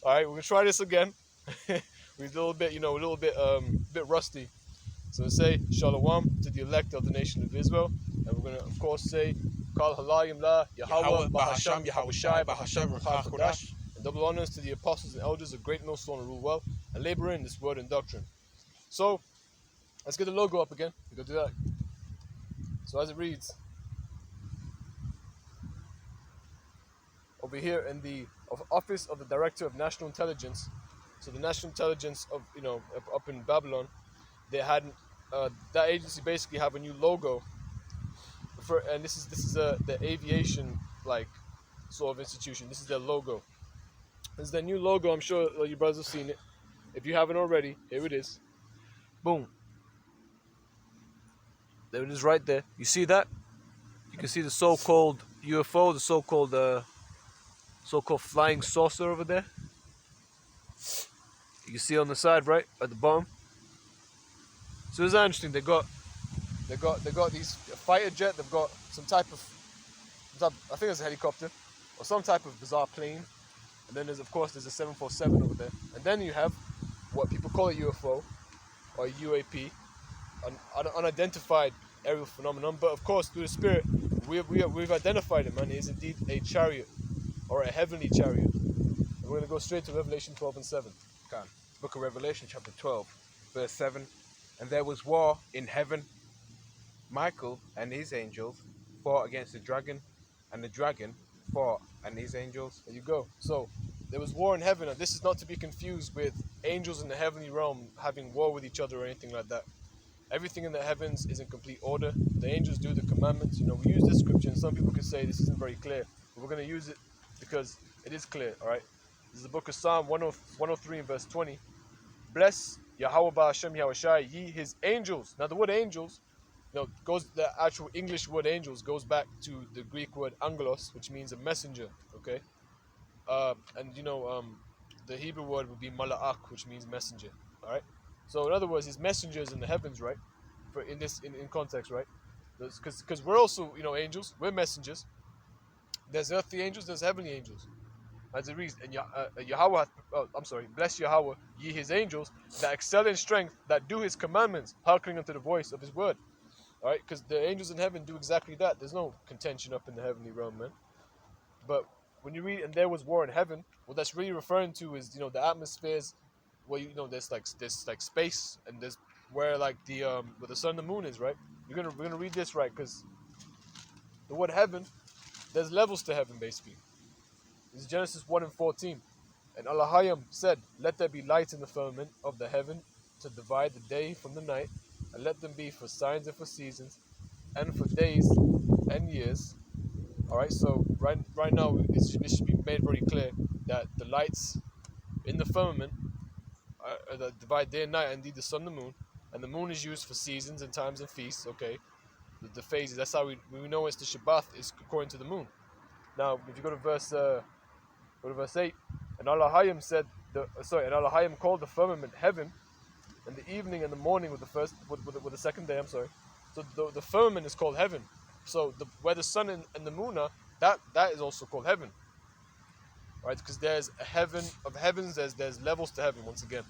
All right, we're gonna try this again. We're a little bit, a little bit rusty. So we say Shalom to the elect of the nation of Israel, and we're gonna, of course, say Kal Halayim La Yahweh Bahasham Yahweh Shai Bahasham Ruchah Kodash, and double honors to the apostles and elders of great millstone and rule well, and labor in this word and doctrine. So let's get the logo up again. We go do that. So as it reads over here in the office of the Director of National Intelligence. So the National Intelligence of up in Babylon, they had that agency basically have a new logo and this is the aviation like sort of institution. This is their logo. This is their new logo. I'm sure you brothers have seen it. If you haven't already, here it is. Boom. There it is right there. You see that? You can see the so-called UFO, the so-called flying saucer over there. You can see on the side, right at the bottom. So it's interesting. They got these fighter jet. They've got some type of I think it's a helicopter or some type of bizarre plane. And then there's a 747 over there. And then you have what people call a UFO or a UAP, an unidentified aerial phenomenon. But of course, through the Spirit, we've identified it, man. It is indeed a chariot or a heavenly chariot. And we're going to go straight to Revelation 12 and 7. Can. Book of Revelation, chapter 12, verse 7. And there was war in heaven. Michael and his angels fought against the dragon, and the dragon fought and his angels. There you go. So there was war in heaven, and this is not to be confused with angels in the heavenly realm having war with each other or anything like that. Everything in the heavens is in complete order. The angels do the commandments. We use this scripture, and some people could say this isn't very clear, but we're going to use it because it is clear. All right. This is the book of Psalm 103 and verse 20. Bless Yahweh Ba'Hashem Yahweh Shai, ye his angels. Now the word angels, the actual English word angels goes back to the Greek word angelos, which means a messenger. Okay. And the Hebrew word would be mala'ak, which means messenger. All right. So in other words, his messengers in the heavens, right? In context, right? Because we're also angels. We're messengers. There's earthly angels. There's heavenly angels. As it reads, and Yahweh, bless Yahweh, ye his angels, that excel in strength, that do his commandments, hearkening unto the voice of his word. All right, because the angels in heaven do exactly that. There's no contention up in the heavenly realm, man. But when you read, and there was war in heaven, what that's really referring to is, the atmospheres where, there's like space, and there's where like where the sun and the moon is, right? We're gonna read this right, because the word heaven, there's levels to heaven, basically. This is Genesis 1 and 14. And Allahayim said, let there be light in the firmament of the heaven to divide the day from the night, and let them be for signs and for seasons, and for days and years. All right, so right now, this should be made very clear that the lights in the firmament that divide day and night, indeed the sun and the moon, and the moon is used for seasons and times and feasts, okay? The phases, that's how we know it's the Shabbat, is according to the moon. Now, if you go to verse 8, and Allahayim said, and Allahayim called the firmament heaven, and the evening and the morning with the second day, So the firmament is called heaven. So where the sun and the moon are, that is also called heaven. Right? Because there's a heaven of heavens, there's levels to heaven once again.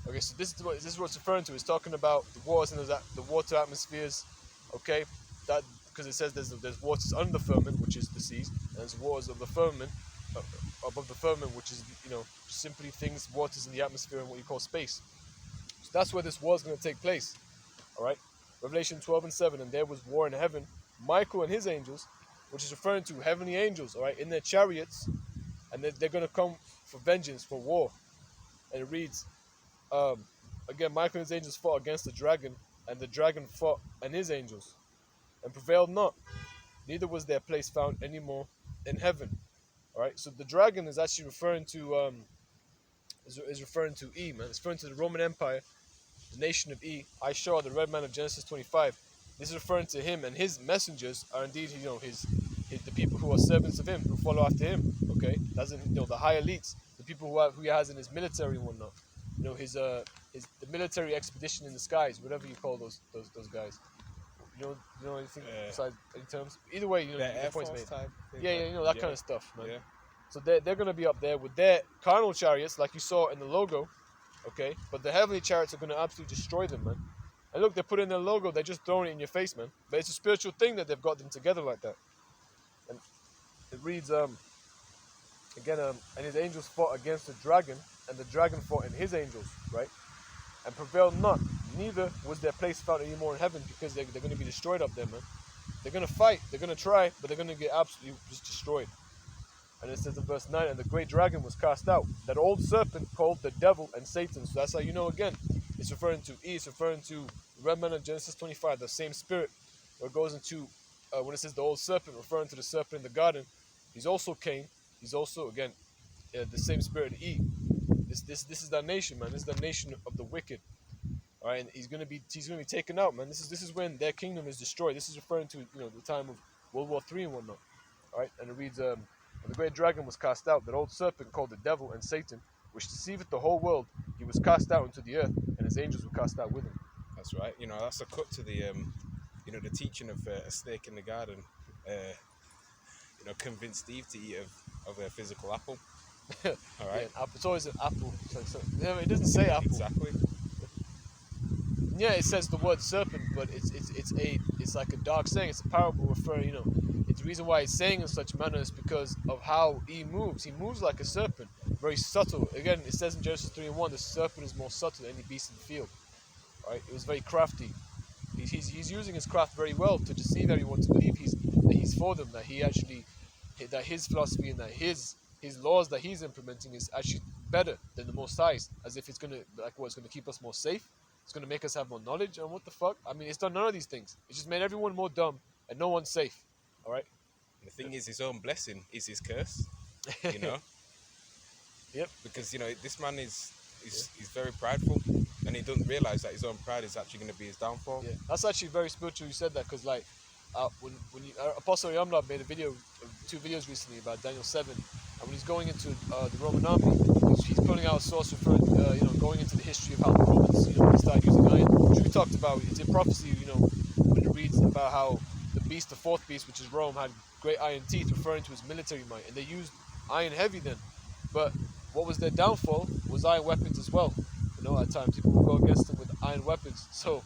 Okay, so this is what it's referring to. It's talking about the waters and the water atmospheres. Okay, that because it says there's waters under the firmament, which is the seas, and there's waters of the firmament above the firmament, which is simply things, waters in the atmosphere and what you call space. So that's where this war is going to take place. All right, Revelation 12 and 7, and there was war in heaven. Michael and his angels, which is referring to heavenly angels, all right, in their chariots, and they're going to come for vengeance, for war. And it reads, again, Michael and his angels fought against the dragon, and the dragon fought and his angels, and prevailed not. Neither was their place found any more in heaven. All right, so the dragon is actually referring to is referring to E, man. It's referring to the Roman Empire, the nation of E. Ishar, the red man of Genesis 25. This is referring to him, and his messengers are indeed the people who are servants of him, who follow after him. Okay, that's the high elites, the people who he has in his military and whatnot. The military expedition in the skies, whatever you call those guys. You know anything besides any terms? Either way, The the Air point's Force made. type thing, Yeah, that kind of stuff, man. Yeah. So they're going to be up there with their carnal chariots, like you saw in the logo, okay? But the heavenly chariots are going to absolutely destroy them, man. And look, they put in their logo, they're just throwing it in your face, man. But it's a spiritual thing that they've got them together like that. And it reads, again, and his angels fought against the dragon, and the dragon fought in his angels, right? And prevailed not. Neither was their place found anymore in heaven, because they're going to be destroyed up there, man. They're going to fight, they're going to try, but they're going to get absolutely just destroyed. And it says in verse 9, and the great dragon was cast out, that old serpent called the devil and Satan. So that's how you know, again, it's referring to it's referring to the red man of Genesis 25, the same spirit, where it goes into, when it says the old serpent, referring to the serpent in the garden. He's also Cain. He's also, again, the same spirit E. This is that nation, man. This is the nation of the wicked. All right, and he's gonna be taken out, man. This is when their kingdom is destroyed. This is referring to the time of World War III and whatnot. All right, and it reads, and the great dragon was cast out, that old serpent called the devil and Satan, which deceiveth the whole world. He was cast out into the earth, and his angels were cast out with him. That's right. That's a cut to the the teaching of a snake in the garden. Convinced Eve to eat of a physical apple. All right. Yeah, it's always an apple. It doesn't say apple. Exactly. Yeah, it says the word serpent, but it's like a dark saying. It's a parable referring. It's the reason why it's saying in such manner is because of how he moves. He moves like a serpent, very subtle. Again, it says in Genesis 3:1, the serpent is more subtle than any beast in the field. Right? It was very crafty. He's using his craft very well to deceive everyone to believe that he's for them, that his philosophy and that his laws that he's implementing is actually better than the Most High's, as if it's gonna keep us more safe. It's gonna make us have more knowledge. And what the fuck? I mean, it's done none of these things. It's just made everyone more dumb and no one's safe. All right. The thing is, his own blessing is his curse. You know. Yep. Because this man is very prideful, and he doesn't realize that his own pride is actually going to be his downfall. Yeah, that's actually very spiritual. You said that because when Apostle Yamla made two videos recently about Daniel 7, and when he's going into the Roman army, he's pulling out a source referring, going into the history of how the Romans, started using iron, which we talked about. It's in prophecy, when it reads about how the fourth beast, which is Rome, had great iron teeth, referring to his military might, and they used iron heavy then. But what was their downfall was iron weapons as well. At times people would go against them with iron weapons. So,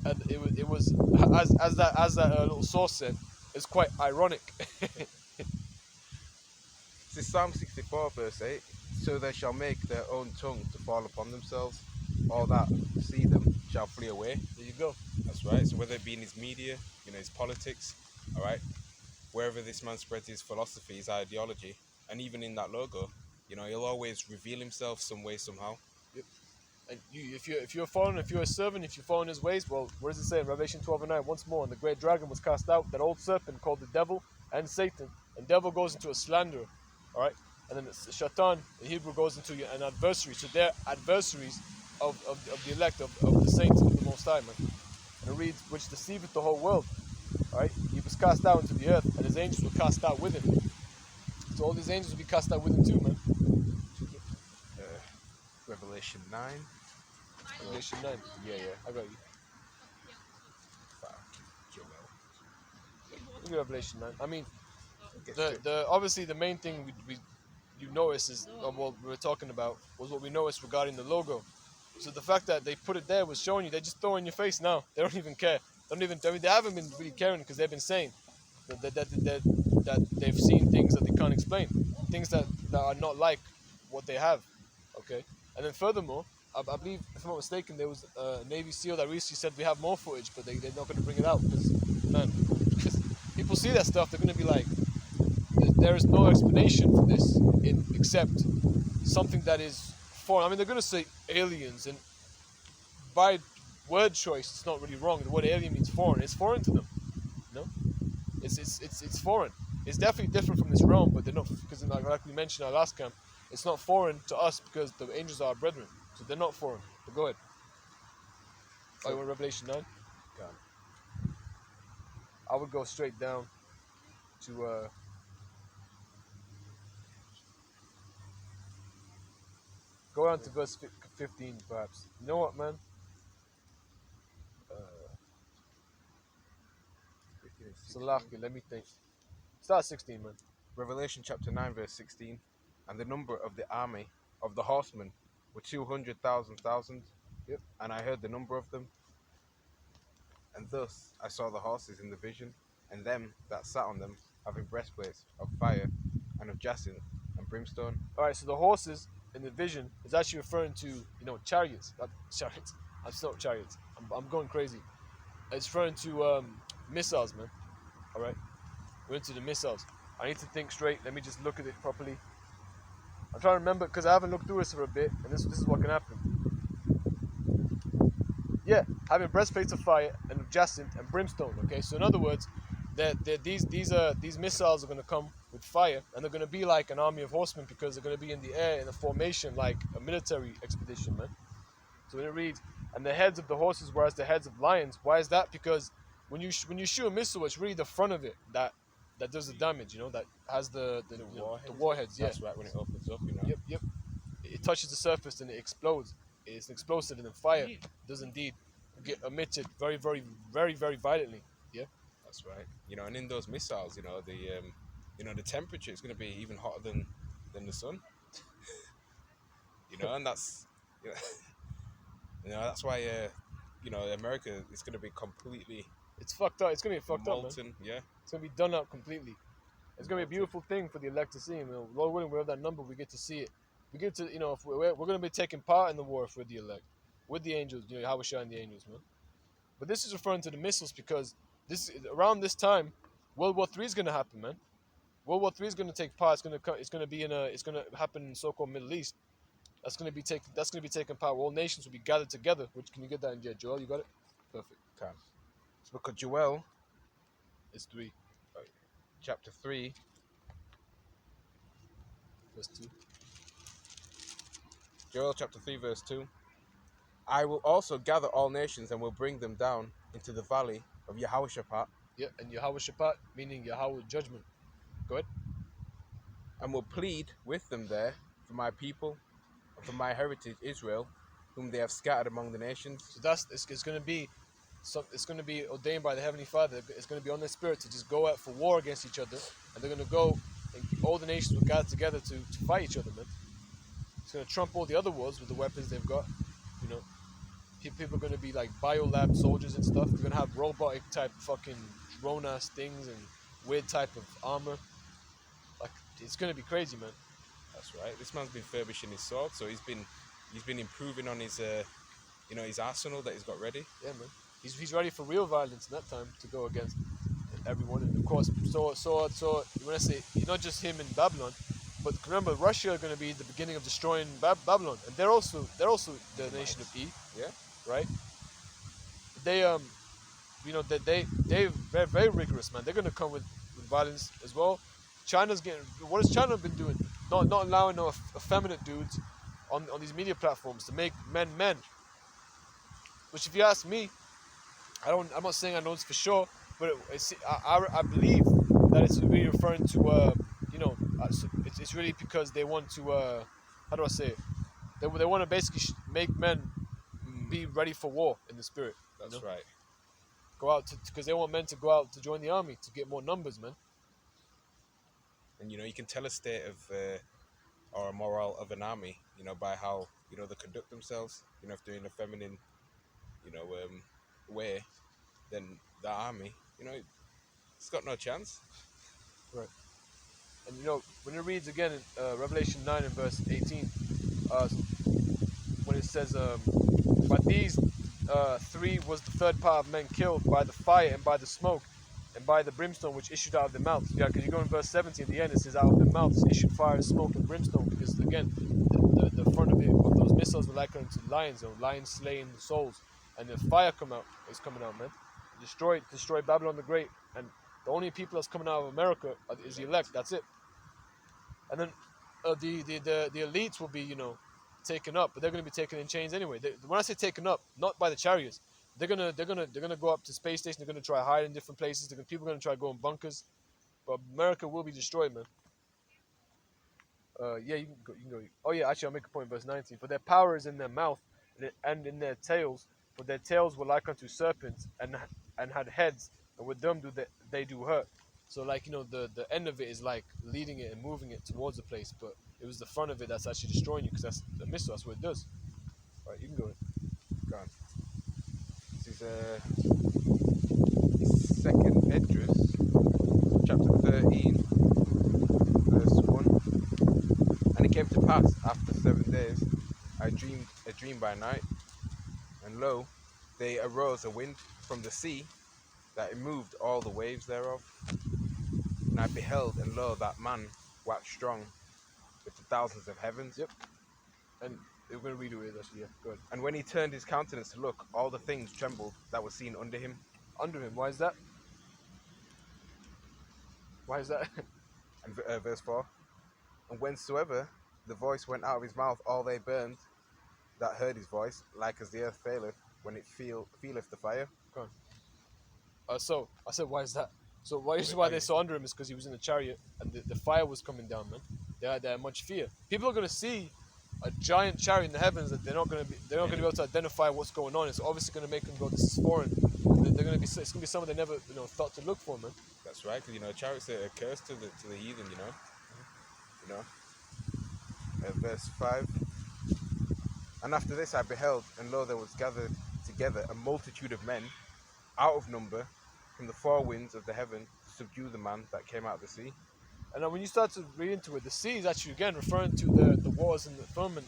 and it was as that little source said, it's quite ironic. This is Psalm 64, verse 8. So they shall make their own tongue to fall upon themselves. All that see them shall flee away. There you go. That's right. So whether it be in his media, his politics, all right, wherever this man spreads his philosophy, his ideology, and even in that logo, he'll always reveal himself some way, somehow. Yep. And if you're following, if you're a servant, if you're following his ways, well, what does it say in Revelation 12:9? Once more, and the great dragon was cast out, that old serpent called the devil and Satan. And devil goes into a slanderer, all right? And then Shaitan in Hebrew goes into an adversary. So they're adversaries of the elect, of the saints of the Most High, man. And it reads, which deceiveth the whole world, all right? He was cast out into the earth, and his angels were cast out with him. So all these angels will be cast out with him too, man. Revelation 9. Revelation 9. Yeah. I got you. Joel. Look at Revelation 9. I mean, the obviously the main thing you notice is what we were talking about was what we noticed regarding the logo. So the fact that they put it there was showing you they're just throwing in your face now. They don't even care. They haven't been really caring because they've been saying that they've seen things that they can't explain, things that are not like what they have. Okay. And then furthermore, I believe, if I'm not mistaken, there was a Navy SEAL that recently said we have more footage, but they're not going to bring it out because people see that stuff, they're going to be like, there is no explanation for this except something that is foreign. I mean, they're going to say aliens, and by word choice, it's not really wrong. The word alien means foreign. It's foreign to them, It's foreign. It's definitely different from this realm, but they're not, because like we mentioned in our last camp, it's not foreign to us because the angels are our brethren. So they're not foreign. But go ahead. You want Revelation 9? Go on. I would go straight down to go down to verse 15 perhaps. You know what, man? Salaki, let me think. Start 16, man. Revelation chapter 9, verse 16. And the number of the army of the horsemen were 200,000. Yep. And I heard the number of them. And thus I saw the horses in the vision, and them that sat on them, having breastplates of fire and of jacinth and brimstone. All right, so the horses in the vision is actually referring to chariots, not chariots. I'm still chariots. I'm going crazy. It's referring to missiles, man. All right, we're into the missiles. I need to think straight. Let me just look at it properly. I'm trying to remember because I haven't looked through this for a bit, and this is what can happen. Yeah, having breastplates of fire and of jacinth and brimstone. Okay, so in other words, these missiles are going to come with fire, and they're going to be like an army of horsemen because they're going to be in the air in a formation like a military expedition, man. So when it reads, and the heads of the horses were as the heads of lions. Why is that? Because when you shoot a missile, it's really the front of it that does the damage. That has the warheads. Yeah. That's right, when it opens up. Yep. Yep. It touches the surface and it explodes. It's an explosive, and then fire does indeed get emitted very, very, very, very violently. Yeah. That's right. And in those missiles, the temperature is going to be even hotter than the sun. And that's, you know, that's why, America is going to be completely It's fucked up. It's gonna be fucked up, man. molten. Yeah, It's gonna be done up completely. It's gonna be a beautiful thing for the elect to see. Lord willing, we have that number. We get to see it. We get to, if we're gonna be taking part in the war for the elect, with the angels. How we shine the angels, man. But this is referring to the missiles because around this time, World War III is gonna happen, man. World War III is gonna take part. It's gonna be it's gonna happen in so-called Middle East. That's gonna be taking part. All nations will be gathered together. Which can you get that in Joel? You got it. Perfect. can. It's book of Joel, It's 3, chapter 3, verse 2. Joel chapter 3, verse 2. I will also gather all nations and will bring them down into the valley of Jehoshaphat, Yeah, and Yahweh Shabbat, meaning Yahweh judgment. Go ahead. and will plead with them there for my people and for my heritage Israel, whom they have scattered among the nations. So it's going to be it's going to be ordained by the Heavenly Father. It's going to be on their spirit to just go out for war against each other, and they're going to go, and all the nations will gather together to fight each other, man. It's going to trump all the other wars with the weapons they've got. People are going to be like biolab soldiers and stuff. They're going to have robotic type fucking drone ass things and weird type of armor. Like, it's going to be crazy, man. That's right. This man's been furbishing his sword, so he's been improving on his his arsenal that he's got ready. Yeah, man. He's ready for real violence in that time to go against everyone. And of course, so when I say not just him in Babylon, but remember Russia are going to be the beginning of destroying Babylon, and they're also the nation of E. Yeah. Right. They they're very, very rigorous, man. They're going to come with violence as well. China's getting. What has China been doing? Not allowing no effeminate dudes on these media platforms to make men. Which, if you ask me, I'm not saying I know this for sure, but I believe that it's really referring to it's really because they want to how do I say it? They want to basically make men be ready for war in the spirit. That's right. Go out because they want men to go out to join the army to get more numbers, man. And you can tell a state of or a morale of an army, by how they conduct themselves. If they're in a feminine, way, then the army, it's got no chance. Right. And when it reads again in Revelation 9 and verse 18, when it says, "But these 3 was the third part of men killed by the fire and by the smoke and by the brimstone which issued out of their mouths." Yeah, because you go in verse 17 at the end, it says, "Out of their mouths issued fire and smoke and brimstone," because again, the front of those missiles were likened to lions, lions slaying souls, and the fire is coming out, man. Destroy Babylon the Great, and the only people that's coming out of America is the elect. That's it. And then the elites will be taken up, but they're going to be taken in chains anyway. When I say taken up, not by the chariots, they're gonna go up to space station. They're gonna try hide in different places. People are gonna try go in bunkers, but America will be destroyed, man. Yeah, you can go. Oh yeah, actually, I'll make a point. Verse 19. For their power is in their mouth and in their tails. For their tails were like unto serpents and had heads, and with them they do hurt. So like the end of it is like leading it and moving it towards the place, but it was the front of it that's actually destroying you because that's the missile. That's what it does. All right, you can go. Go on. This is second Esdras, chapter 13, verse 1. And it came to pass after 7 days, I dreamed a dream by night, and lo, there arose a wind from the sea that it moved all the waves thereof. And I beheld, and lo, that man waxed strong with the thousands of heavens. Yep. And we're going to read it actually. Yeah, go ahead. And when he turned his countenance to look, all the things trembled that were seen under him. Under him. Why is that? Why is that? And verse 4. And whensoever the voice went out of his mouth, all they burned that heard his voice, like as the earth faileth when it feeleth the fire. Go on. So I said, why is that? So why they saw under him is because he was in the chariot and the fire was coming down, man. They had much fear. People are going to see a giant chariot in the heavens that they're not going to be able to identify what's going on. It's obviously going to make them go, this is foreign. They're going to be, it's going to be something they never thought to look for, man. That's right, because chariots are a curse to the heathen, verse 5. And after this I beheld, and lo, there was gathered together a multitude of men out of number from the four winds of the heaven to subdue the man that came out of the sea. And when you start to read into it, the sea is actually again referring to the waters in the firmament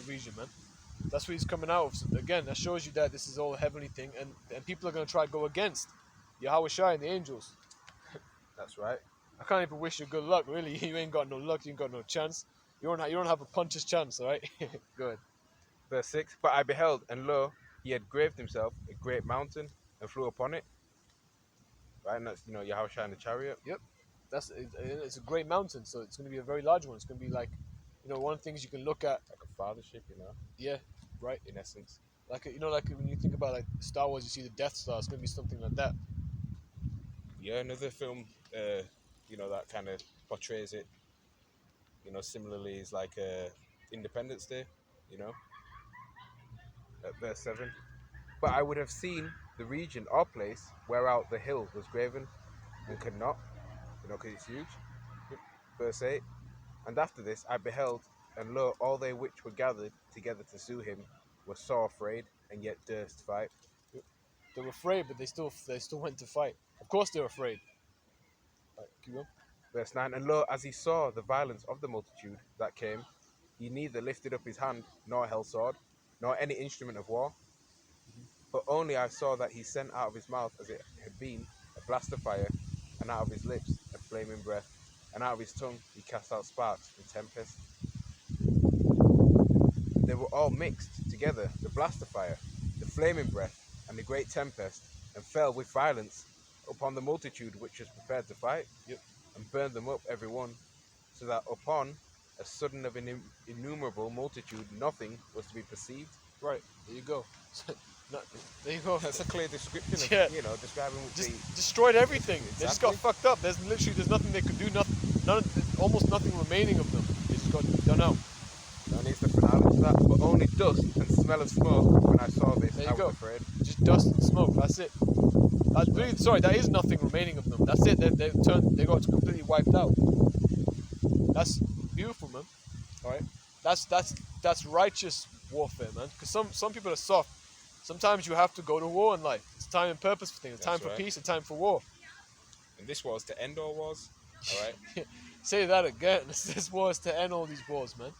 region, man. That's what he's coming out of. So again, that shows you that this is all a heavenly thing, and people are going to try to go against Yahweh Shai and the angels. That's right. I can't even wish you good luck, really. You ain't got no luck. You ain't got no chance. You don't have a puncher's chance, all right? Good. Verse 6. But I beheld, and lo, he had graved himself a great mountain and flew upon it. Right, and that's Yahweh Shai in the chariot. Yep. It's a great mountain, so it's going to be a very large one. It's going to be like, one of the things you can look at. Like a fathership, Yeah, right. In essence. Like like when you think about like Star Wars, you see the Death Star. It's going to be something like that. Yeah, another film, that kind of portrays it. Similarly, is like Independence Day. At verse 7. But I would have seen the region or place whereout the hill was graven, and could not, because it's huge. Verse 8. And after this I beheld, and lo, all they which were gathered together to sue him were sore afraid, and yet durst fight. They were afraid, but they still went to fight. Of course they were afraid. Right, keep going. Verse 9. And lo, as he saw the violence of the multitude that came, he neither lifted up his hand, nor held sword, nor any instrument of war. But only I saw that he sent out of his mouth, as it had been, a blast of fire, and out of his lips a flaming breath, and out of his tongue he cast out sparks and tempest. They were all mixed together, the blast of fire, the flaming breath, and the great tempest, and fell with violence upon the multitude which was prepared to fight. Yep. And burned them up every one, so that upon a sudden of an innumerable multitude nothing was to be perceived. Right, there you go. There you go. That's a clear description of, describing destroyed everything. Exactly. They just got fucked up. There's nothing they could do. Almost nothing remaining of them. They just got done out. No needs the finale to that, but only dust and smell of smoke. When I saw this, there you I was go. afraid. Just dust and smoke. That's it. That is nothing remaining of them. That's it. They got completely wiped out. That's beautiful, man. All right. That's righteous warfare, man. Because some people are soft. Sometimes you have to go to war in life. It's time and purpose for things. It's time for peace. It's time for war. And this was to end all wars. All right. Say that again. This war is to end all these wars, man.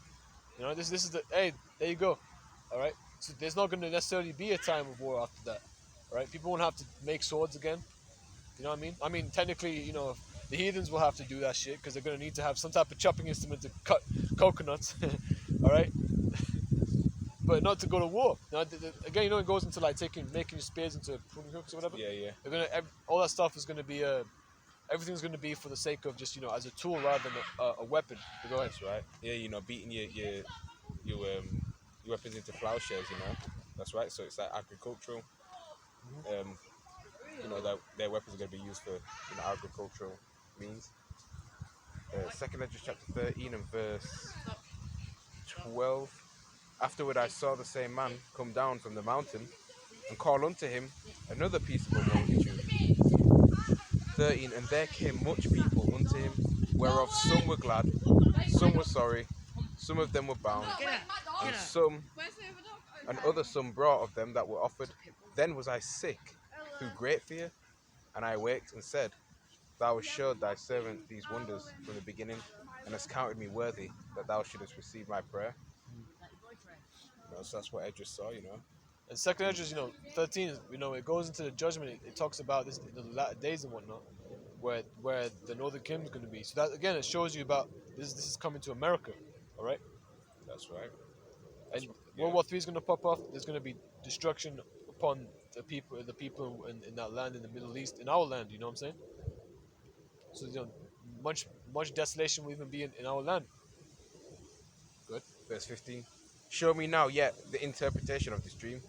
This is hey, there you go. All right. So there's not going to necessarily be a time of war after that. All right. People won't have to make swords again. You know what I mean? I mean, technically, the heathens will have to do that shit because they're going to need to have some type of chopping instrument to cut coconuts. All right. But not to go to war. Now, again, it goes into like making spears into pruning hooks or whatever. Yeah. They're all that stuff is gonna be everything's gonna be for the sake of just as a tool rather than a weapon. Go ahead. That's right. Yeah, beating your weapons into plowshares. That's right. So it's like agricultural. That their weapons are gonna be used for agricultural means. Second Esdras chapter 13 and verse 12. Afterward I saw the same man come down from the mountain, and call unto him another peaceable multitude, 13. And there came much people unto him, whereof some were glad, some were sorry, some of them were bound, and other some brought of them that were offered. Then was I sick through great fear, and I awaked and said, Thou hast showed thy servant these wonders from the beginning, and hast counted me worthy that thou shouldest receive my prayer. So that's what Edris saw, And second Esdras, 13, it goes into the judgment. It talks about this, the latter days and whatnot, where the northern kingdom is going to be. So that again, it shows you about this. This is coming to America, all right. That's right. And World War III is going to pop off. There's going to be destruction upon the people in that land in the Middle East, in our land. You know what I'm saying? So much desolation will even be in our land. Good. Verse 15. Show me now yet the interpretation of this dream.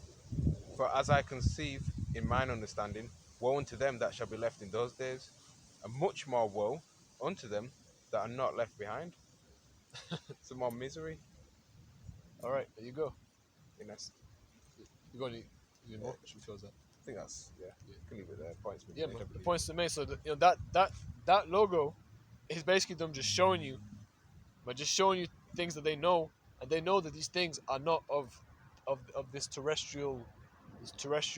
For as I conceive in mine understanding, woe unto them that shall be left in those days, and much more woe unto them that are not left behind. Some more misery. All right, there you go. I think that's, You got any more? Should we close that? I think that's, yeah. Can leave it there. Points been Yeah, made, I the believe. points to make. So that logo is basically them just showing you, things that they know, and they know that these things are not of this terrestrial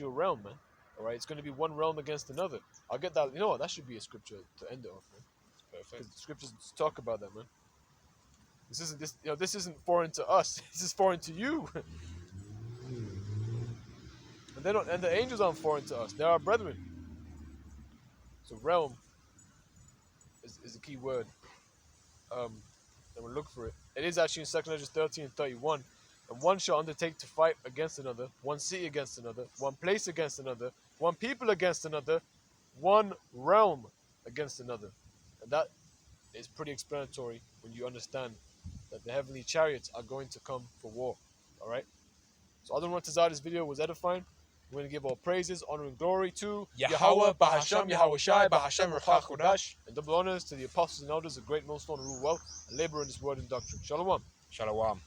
realm, man. All right, it's going to be one realm against another. I'll get that. You know what? That should be a scripture to end it off, man. Perfect. Because the scriptures talk about that, man. This isn't foreign to us. This is foreign to you. And the angels aren't foreign to us. They're our brethren. So realm is a key word. And we'll look for it. It is actually in 2 Esdras 13 and 31. And one shall undertake to fight against another, one city against another, one place against another, one people against another, one realm against another. And that is pretty explanatory when you understand that the heavenly chariots are going to come for war. Alright? So I don't want to say this video was edifying. We're going to give all praises, honor, and glory to Yahweh, Bahasham, Yahweh Shai, Bahasham, Ruach HaKodesh. and double honors to the apostles and elders, the great millstone who rule well and labor in this word and doctrine. Shalom. Shalom.